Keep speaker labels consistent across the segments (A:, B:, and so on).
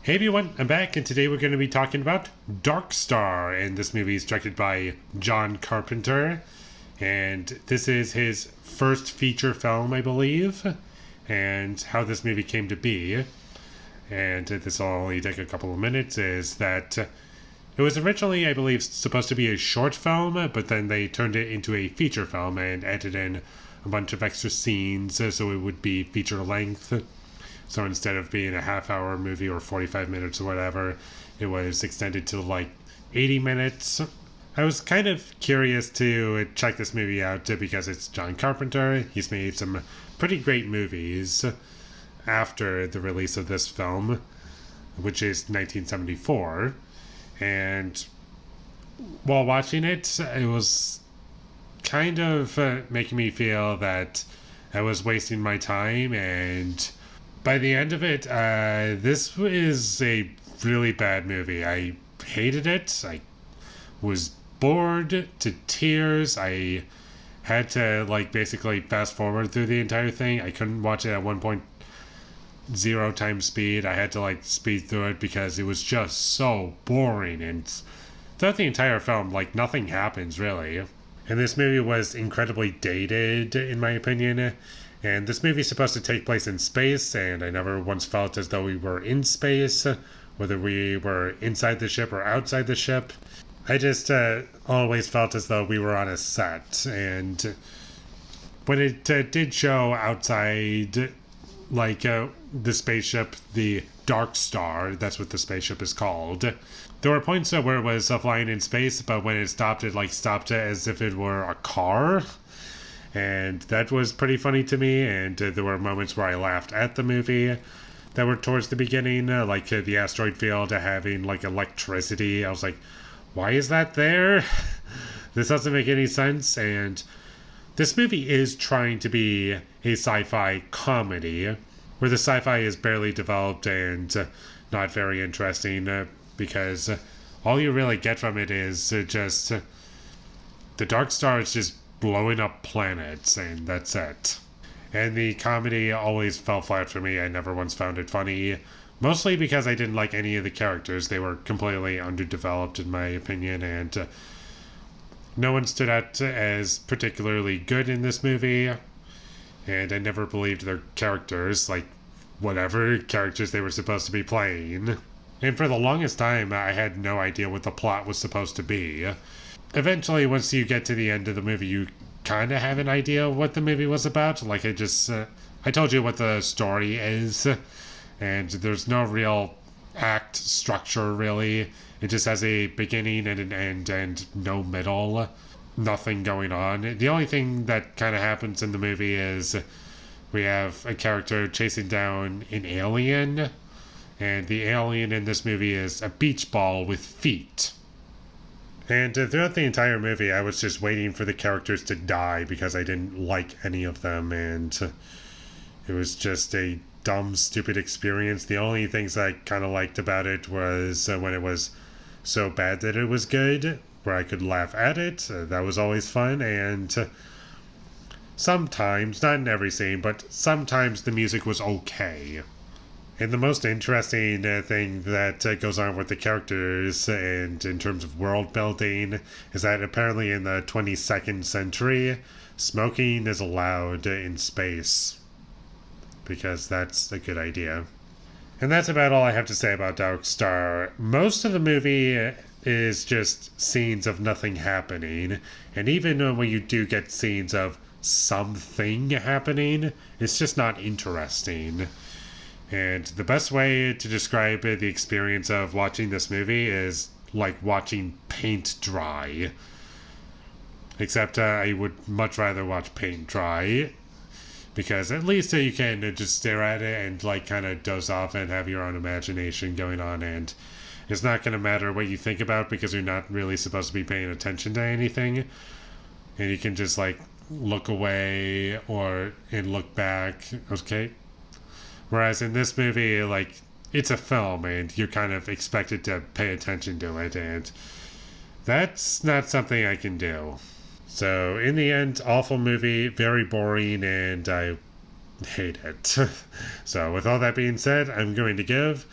A: Hey everyone, I'm back, and today we're going to be talking about Dark Star, and this movie is directed by John Carpenter, and this is his first feature film, I believe, and how this movie came to be, and this will only take a couple of minutes, is that it was originally, I believe, supposed to be a short film, but then they turned it into a feature film and added in a bunch of extra scenes so it would be feature length. So instead of being a half-hour movie or 45 minutes or whatever, it was extended to like 80 minutes. I was kind of curious to check this movie out because it's John Carpenter. He's made some pretty great movies after the release of this film, which is 1974. And while watching it, it was kind of making me feel that I was wasting my time, and by the end of it, this was a really bad movie. I hated it. I was bored to tears. I had to basically fast forward through the entire thing. I couldn't watch it at 1.0 times speed. I had to speed through it because it was just so boring, and throughout the entire film, nothing happens really. And this movie was incredibly dated, in my opinion. And this movie is supposed to take place in space, and I never once felt as though we were in space, whether we were inside the ship or outside the ship. I just always felt as though we were on a set. And when it did show outside, the spaceship, the Dark Star, that's what the spaceship is called, there were points where it was flying in space, but when it stopped, it stopped it as if it were a car. And that was pretty funny to me, and there were moments where I laughed at the movie that were towards the beginning, the asteroid field having electricity. I was like, why is that there? This doesn't make any sense. And this movie is trying to be a sci-fi comedy, where the sci-fi is barely developed and not very interesting, because all you really get from it is just the Dark Star is just blowing up planets, and that's it. And the comedy always fell flat for me. I never once found it funny, mostly because I didn't like any of the characters. They were completely underdeveloped in my opinion, and no one stood out as particularly good in this movie, and I never believed their characters, whatever characters they were supposed to be playing. And for the longest time, I had no idea what the plot was supposed to be. Eventually, once you get to the end of the movie, you kind of have an idea of what the movie was about. I told you what the story is, and there's no real act structure, really. It just has a beginning and an end and no middle. Nothing going on. The only thing that kind of happens in the movie is we have a character chasing down an alien, and the alien in this movie is a beach ball with feet. And throughout the entire movie, I was just waiting for the characters to die because I didn't like any of them, and it was just a dumb, stupid experience. The only things I kind of liked about it was when it was so bad that it was good, where I could laugh at it. That was always fun, and sometimes, not in every scene, but sometimes the music was okay. And the most interesting thing that goes on with the characters and in terms of world building is that apparently in the 22nd century, smoking is allowed in space, because that's a good idea. And that's about all I have to say about Dark Star. Most of the movie is just scenes of nothing happening, and even when you do get scenes of something happening, it's just not interesting. And the best way to describe the experience of watching this movie is like watching paint dry. Except I would much rather watch paint dry, because at least you can just stare at it and kind of doze off and have your own imagination going on, and it's not going to matter what you think about because you're not really supposed to be paying attention to anything, and you can just look away and look back. Okay. Whereas in this movie, it's a film and you're kind of expected to pay attention to it, and that's not something I can do. So in the end, awful movie, very boring, and I hate it. So with all that being said, I'm going to give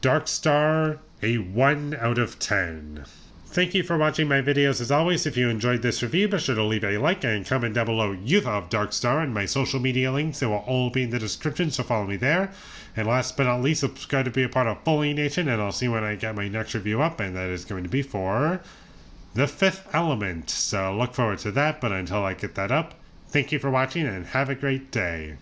A: Dark Star a 1 out of 10. Thank you for watching my videos. As always, if you enjoyed this review, be sure to leave a like and comment down below you thought of Dark Star, and my social media links, they will all be in the description, so follow me there. And last but not least, subscribe to be a part of Foley Nation, and I'll see when I get my next review up, and that is going to be for The Fifth Element. So look forward to that, but until I get that up, thank you for watching and have a great day.